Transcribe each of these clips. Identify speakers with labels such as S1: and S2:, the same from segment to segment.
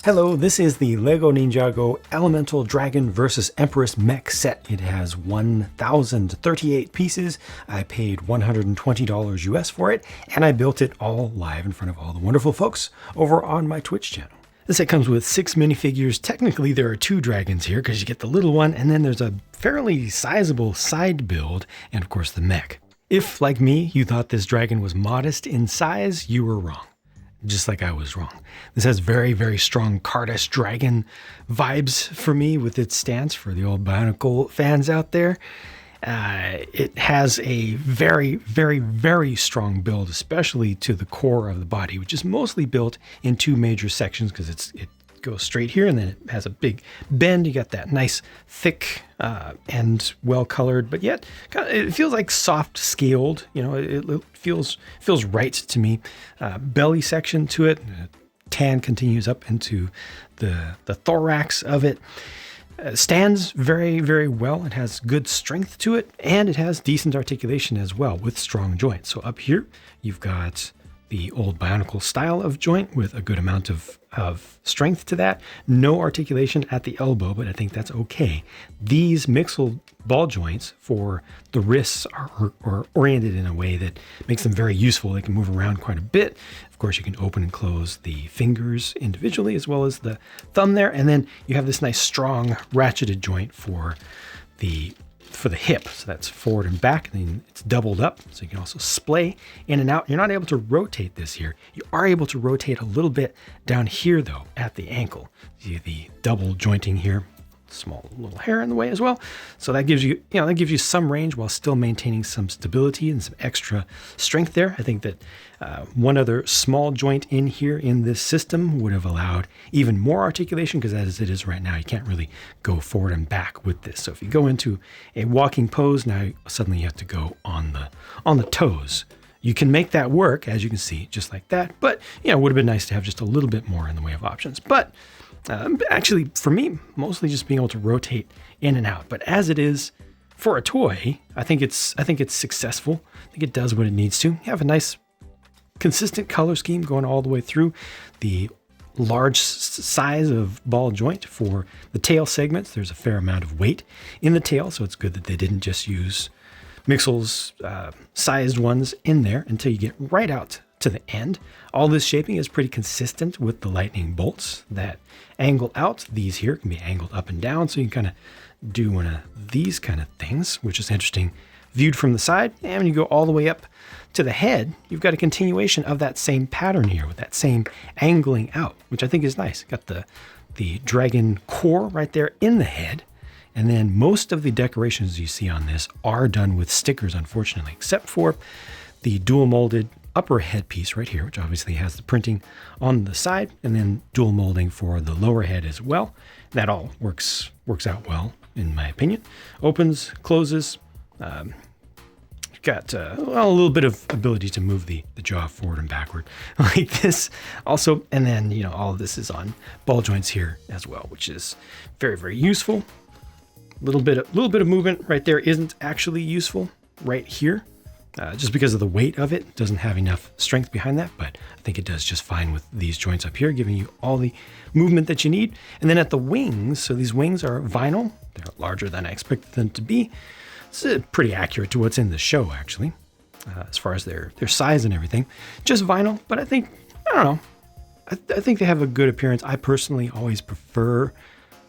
S1: Hello, this is the LEGO Ninjago Elemental Dragon vs. Empress Mech set. It has 1,038 pieces. I paid $120 US for it, and I built it all live in front of all the wonderful folks over on my Twitch channel. This set comes with 6 minifigures. Technically, there are 2 dragons here because you get the little one, and then there's a fairly sizable side build, and of course the mech. If, like me, you thought this dragon was modest in size, you were wrong. Just like I was wrong. This has very, very strong Cardass Dragon vibes for me with its stance for the old Bionicle fans out there. It has a very, very, very strong build, especially to the core of the body, which is mostly built in 2 major sections because it goes straight here and then it has a big bend. You got that nice thick and well colored, but yet it feels like soft scaled. You know, it feels right to me. Belly section to it. Tan continues up into the thorax of it. Stands very, very well. It has good strength to it, and it has decent articulation as well with strong joints. So up here, you've got the old Bionicle style of joint with a good amount of strength to that. No articulation at the elbow, but I think that's okay. These Mixel ball joints for the wrists are oriented in a way that makes them very useful. They can move around quite a bit. Of course, you can open and close the fingers individually as well as the thumb there. And then you have this nice strong ratcheted joint for the hip. So that's forward and back, and then it's doubled up. So you can also splay in and out. You're not able to rotate this here. You are able to rotate a little bit down here though at the ankle. See the double jointing here. Small little hair in the way as well. So that gives you some range while still maintaining some stability and some extra strength there. I think that one other small joint in here in this system would have allowed even more articulation, because as it is right now, you can't really go forward and back with this. So if you go into a walking pose, now suddenly you have to go on the toes. You can make that work, as you can see, just like that. But it would have been nice to have just a little bit more in the way of options. But actually, for me, mostly just being able to rotate in and out. But as it is for a toy, I think it's successful. I think it does what it needs to. You have a nice, consistent color scheme going all the way through. The large size of ball joint for the tail segments. There's a fair amount of weight in the tail, so it's good that they didn't just use Mixel's sized ones in there until you get right out to the end. All this shaping is pretty consistent with the lightning bolts that angle out. These here can be angled up and down, so you can kind of do one of these kind of things, which is interesting viewed from the side. And when you go all the way up to the head, you've got a continuation of that same pattern here with that same angling out, which I think is nice. Got the dragon core right there in the head. And then most of the decorations you see on this are done with stickers, unfortunately, except for the dual molded upper headpiece right here, which obviously has the printing on the side, and then dual molding for the lower head as well. That all works out well, in my opinion. Opens, closes. Got a little bit of ability to move the jaw forward and backward like this also. And then, all of this is on ball joints here as well, which is very, very useful. Little bit of movement right there isn't actually useful right here. Just because of the weight of it, doesn't have enough strength behind that, but I think it does just fine with these joints up here, giving you all the movement that you need. And then at the wings, so these wings are vinyl. They're larger than I expected them to be. It's pretty accurate to what's in the show, actually, as far as their size and everything. Just vinyl, but I think they have a good appearance. I personally always prefer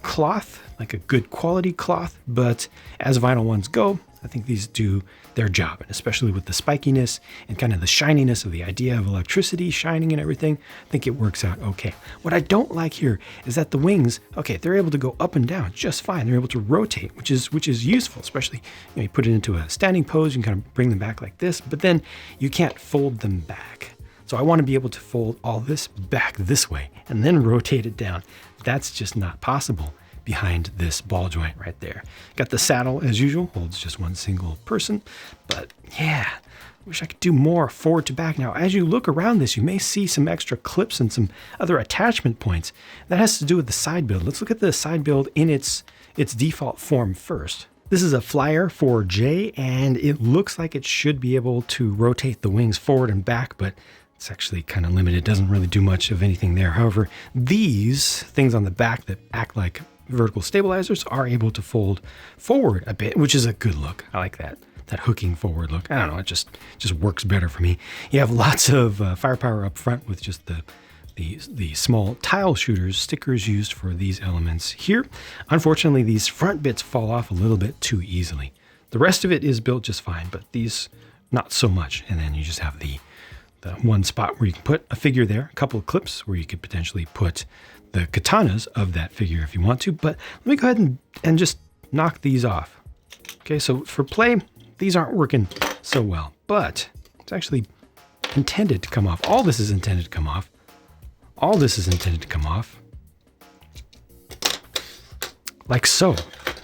S1: cloth, like a good quality cloth, but as vinyl ones go, I think these do their job, and especially with the spikiness and kind of the shininess of the idea of electricity shining and everything, I think it works out okay. What I don't like here is that the wings, okay, they're able to go up and down just fine. They're able to rotate, which is useful, especially you put it into a standing pose, you can kind of bring them back like this, but then you can't fold them back. So I want to be able to fold all this back this way and then rotate it down. That's just not possible behind this ball joint right there. Got the saddle as usual, holds just one single person, but yeah, wish I could do more forward to back. Now, as you look around this, you may see some extra clips and some other attachment points. That has to do with the side build. Let's look at the side build in its default form first. This is a flyer for J, and it looks like it should be able to rotate the wings forward and back, but It's actually kind of limited. It doesn't really do much of anything there. However, these things on the back that act like vertical stabilizers are able to fold forward a bit, which is a good look. I like that hooking forward look. I don't know, it just works better for me. You have lots of firepower up front with just the small tile shooters, stickers used for these elements here. Unfortunately, these front bits fall off a little bit too easily. The rest of it is built just fine, but these not so much. And then you just have the one spot where you can put a figure there, a couple of clips where you could potentially put the katanas of that figure if you want to. But let me go ahead and just knock these off. Okay, so for play, these aren't working so well, but it's actually intended to come off. All this is intended to come off. All this is intended to come off. Like so.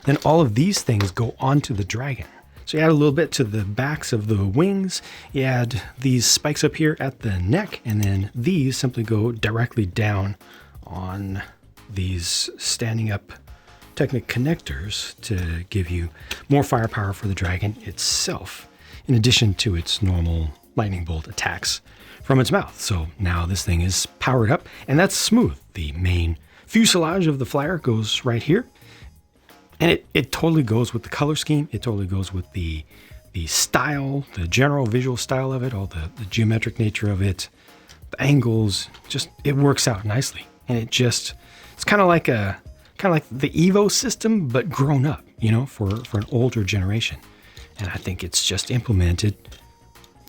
S1: Then all of these things go onto the dragon. So you add a little bit to the backs of the wings. You add these spikes up here at the neck, and then these simply go directly down on these standing up Technic connectors to give you more firepower for the dragon itself, in addition to its normal lightning bolt attacks from its mouth. So now this thing is powered up, and that's smooth. The main fuselage of the flyer goes right here, and it totally goes with the color scheme. It totally goes with the style, the general visual style of it, all the geometric nature of it, the angles. Just it works out nicely, and it's kind of like the Evo system, but grown up, you know, for an older generation. And I think it's just implemented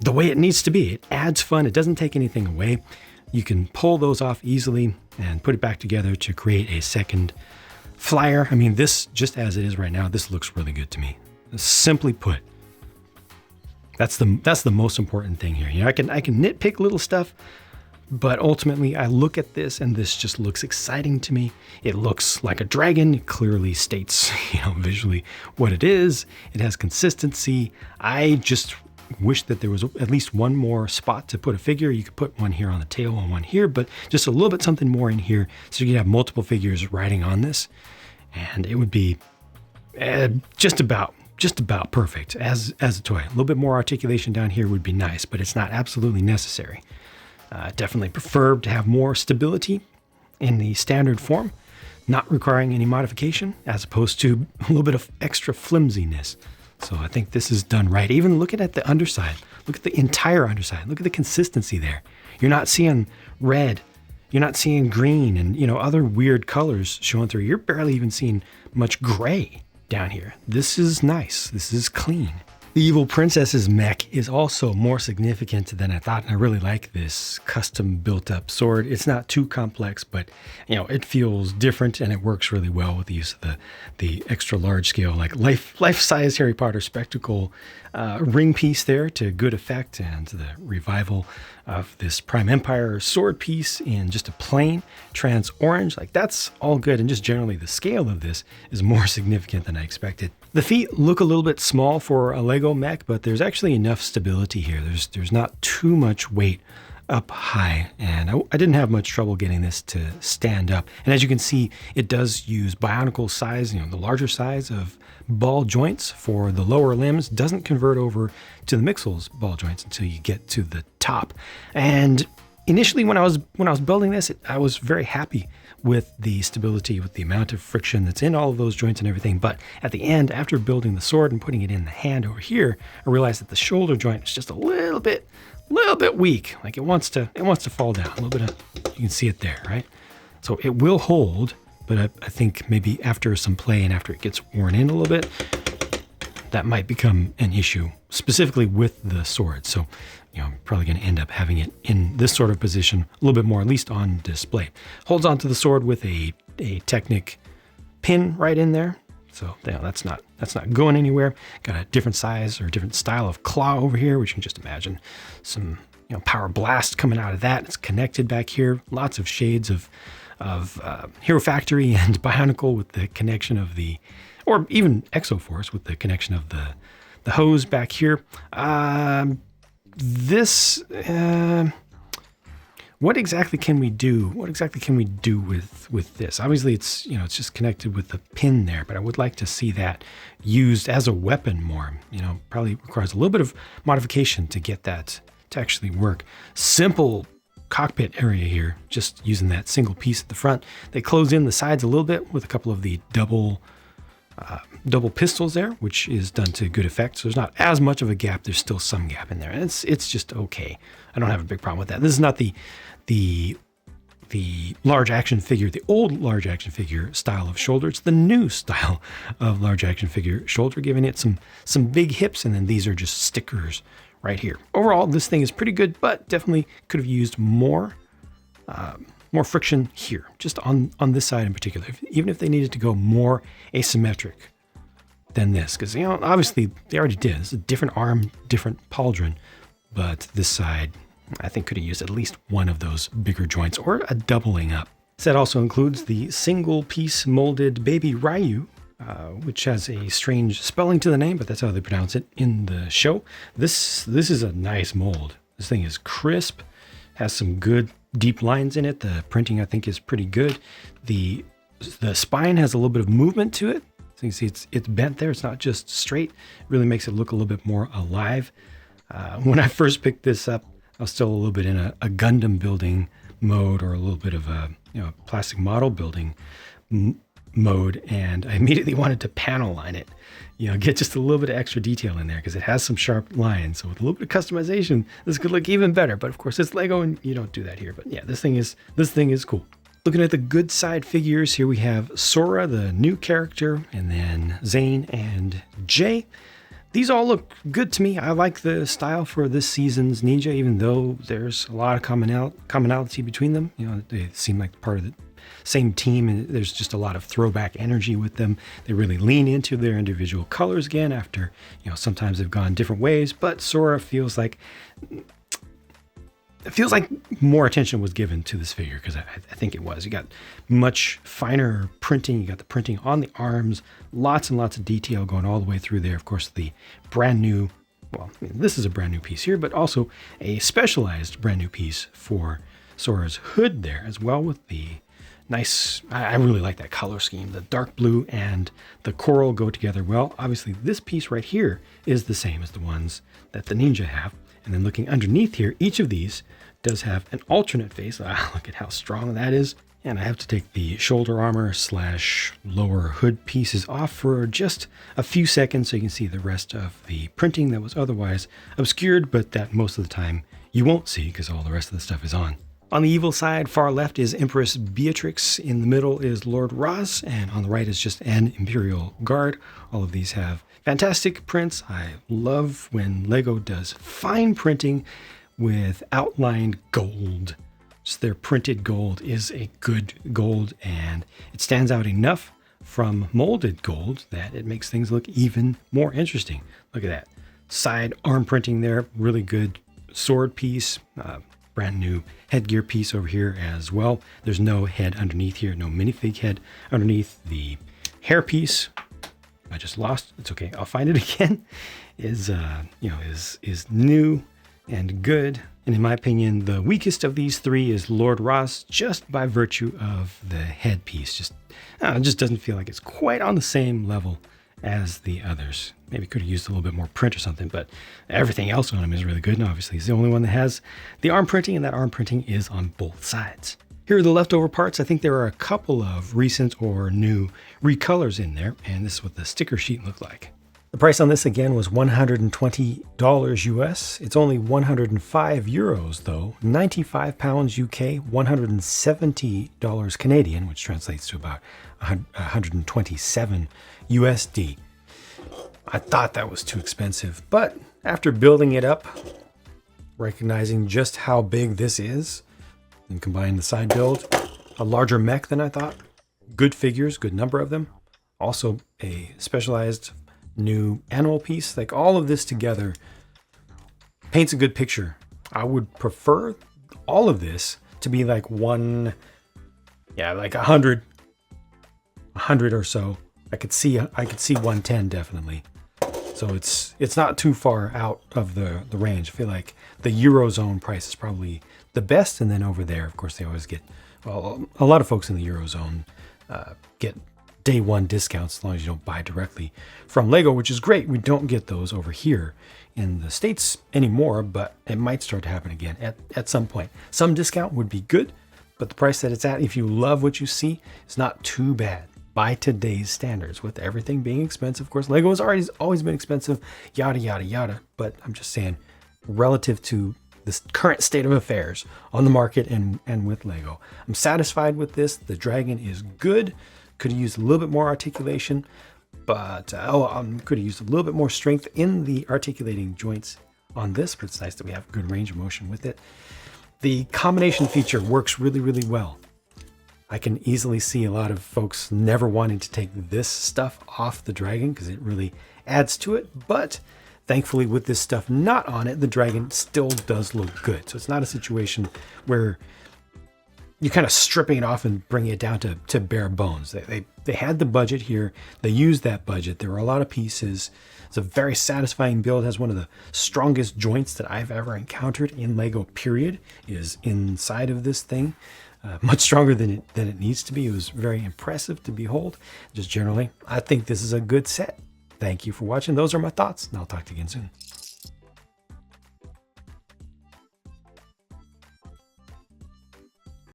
S1: the way it needs to be. It adds fun. It doesn't take anything away. You can pull those off easily and put it back together to create a second flyer. I mean, this, just as it is right now, this looks really good to me. Simply put, that's the most important thing here. You know, I can nitpick little stuff, but ultimately I look at this and this just looks exciting to me. It looks like a dragon. It clearly states, you know, visually what it is. It has consistency. I just wish that there was at least one more spot to put a figure. You could put one here on the tail and one here, but just a little bit something more in here so you could have multiple figures riding on this, and it would be just about perfect as a toy. A little bit more articulation down here would be nice, but it's not absolutely necessary. Definitely prefer to have more stability in the standard form, not requiring any modification, as opposed to a little bit of extra flimsiness. So I think this is done right. Even looking at the underside, look at the entire underside. Look at the consistency there. You're not seeing red. You're not seeing green and, you know, other weird colors showing through. You're barely even seeing much gray down here. This is nice. This is clean. The Evil Princess's mech is also more significant than I thought, and I really like this custom built up sword. It's not too complex, but you know, it feels different and it works really well with the use of the extra large scale, like life-size Harry Potter spectacle ring piece there to good effect, and the revival of this Prime Empire sword piece in just a plain trans orange. Like, that's all good, and just generally the scale of this is more significant than I expected. The feet look a little bit small for a Lego mech, but there's actually enough stability here. There's not too much weight up high, and I didn't have much trouble getting this to stand up. And as you can see, it does use bionicle size, you know, the larger size of ball joints for the lower limbs. Doesn't convert over to the Mixel's ball joints until you get to the top. And initially, when I was building this, I was very happy with the stability, with the amount of friction that's in all of those joints and everything. But at the end, after building the sword and putting it in the hand over here, I realized that the shoulder joint is just a little bit weak. Like it wants to fall down a little bit. You can see it there, right? So it will hold, but I think maybe after some play and after it gets worn in a little bit, that might become an issue, specifically with the sword. So, you know, I'm probably going to end up having it in this sort of position a little bit more, at least on display. Holds onto the sword with a Technic pin right in there. So you know, that's not going anywhere. Got a different size or different style of claw over here, which you can just imagine some, you know, power blast coming out of that. It's connected back here. Lots of shades of Hero Factory and Bionicle with the connection of the, or even Exoforce with the connection of the hose back here. What exactly can we do? What exactly can we do with this? Obviously, it's, you know, it's just connected with the pin there, but I would like to see that used as a weapon more. You know, probably requires a little bit of modification to get that to actually work. Simple cockpit area here, just using that single piece at the front. They close in the sides a little bit with a couple of the double pistols there, which is done to good effect. So there's not as much of a gap. There's still some gap in there, and it's just okay. I don't have a big problem with that. This is not the large action figure, the old large action figure style of shoulder. It's the new style of large action figure shoulder, giving it some big hips, and then these are just stickers right here. Overall, this thing is pretty good, but definitely could have used more friction here, just on this side in particular. Even if they needed to go more asymmetric than this, because obviously they already did. It's a different arm, different pauldron, but this side I think could have used at least one of those bigger joints or a doubling up. Set also includes the single piece molded baby Ryu, which has a strange spelling to the name, but that's how they pronounce it in the show. This is a nice mold. This thing is crisp, has some good deep lines in it. The printing I think is pretty good. The spine has a little bit of movement to it. So you can see it's bent there. It's not just straight. It really makes it look a little bit more alive. When I first picked this up, I was still a little bit in a Gundam building mode, or a little bit of a plastic model building mode, and I immediately wanted to panel line it, get just a little bit of extra detail in there because it has some sharp lines. So with a little bit of customization, this could look even better. But of course, it's Lego, and you don't do that here. But yeah, this thing is cool. Looking at the good side figures, here we have Sora, the new character, and then Zane and Jay. These all look good to me. I like the style for this season's Ninja, even though there's a lot of commonality between them. They seem like part of the same team, and there's just a lot of throwback energy with them. They really lean into their individual colors again after, sometimes they've gone different ways, but Sora feels like more attention was given to this figure, because I think it was. You got much finer printing. You got the printing on the arms, lots and lots of detail going all the way through there. Of course, the brand new, this is a brand new piece here, but also a specialized brand new piece for Sora's hood there as well, with the nice, I really like that color scheme. The dark blue and the coral go together well. Obviously, this piece right here is the same as the ones that the Ninja have. And then looking underneath here, each of these does have an alternate face. Look at how strong that is. And I have to take the shoulder armor / lower hood pieces off for just a few seconds so you can see the rest of the printing that was otherwise obscured, but that most of the time you won't see because all the rest of the stuff is on. On the evil side, far left is Empress Beatrix, in the middle is Lord Raz, and on the right is just an Imperial Guard. All of these have fantastic prints. I love when Lego does fine printing with outlined gold. So their printed gold is a good gold, and it stands out enough from molded gold that it makes things look even more interesting. Look at that. Side arm printing there, really good sword piece. Brand new headgear piece over here as well. There's no head underneath here, no minifig head underneath. The hair piece, I just lost. It's okay, I'll find it again. Is new and good. And in my opinion, the weakest of these three is Lord Raz, just by virtue of the head piece. It just doesn't feel like it's quite on the same level as the others. Maybe could have used a little bit more print or something, but everything else on him is really good. And obviously he's the only one that has the arm printing, and that arm printing is on both sides. Here are the leftover parts. I think there are a couple of recent or new recolors in there, and this is what the sticker sheet looked like. The price on this again was $120 US. It's only 105 euros though, 95 pounds UK, $170 Canadian, which translates to about 127 USD. I thought that was too expensive, but after building it up, recognizing just how big this is, and combining the side build, a larger mech than I thought, good figures, good number of them, also a specialized new animal piece, like all of this together paints a good picture. I would prefer all of this to be like like 100 or so. I could see 110 definitely. So it's not too far out of the range. I feel like the Eurozone price is probably the best, and then over there, of course, they always get, well, a lot of folks in the Eurozone get day one discounts as long as you don't buy directly from Lego, which is great. We don't get those over here in the States anymore, but it might start to happen again at some point. Some discount would be good, but the price that it's at, if you love what you see, it's not too bad by today's standards. With everything being expensive, of course, Lego has always been expensive, yada, yada, yada. But I'm just saying, relative to this current state of affairs on the market and with Lego, I'm satisfied with this. The dragon is good. Could have used a little bit more articulation, but could have used a little bit more strength in the articulating joints on this, but it's nice that we have good range of motion with it. The combination feature works really, really well. I can easily see a lot of folks never wanting to take this stuff off the dragon because it really adds to it, but thankfully with this stuff not on it, the dragon still does look good. So it's not a situation where you're kind of stripping it off and bringing it down to bare bones. They had the budget here. They used that budget. There were a lot of pieces. It's a very satisfying build. It has one of the strongest joints that I've ever encountered in Lego, period, is inside of this thing. Much stronger than it needs to be. It was very impressive to behold. Just generally, I think this is a good set. Thank you for watching. Those are my thoughts, and I'll talk to you again soon.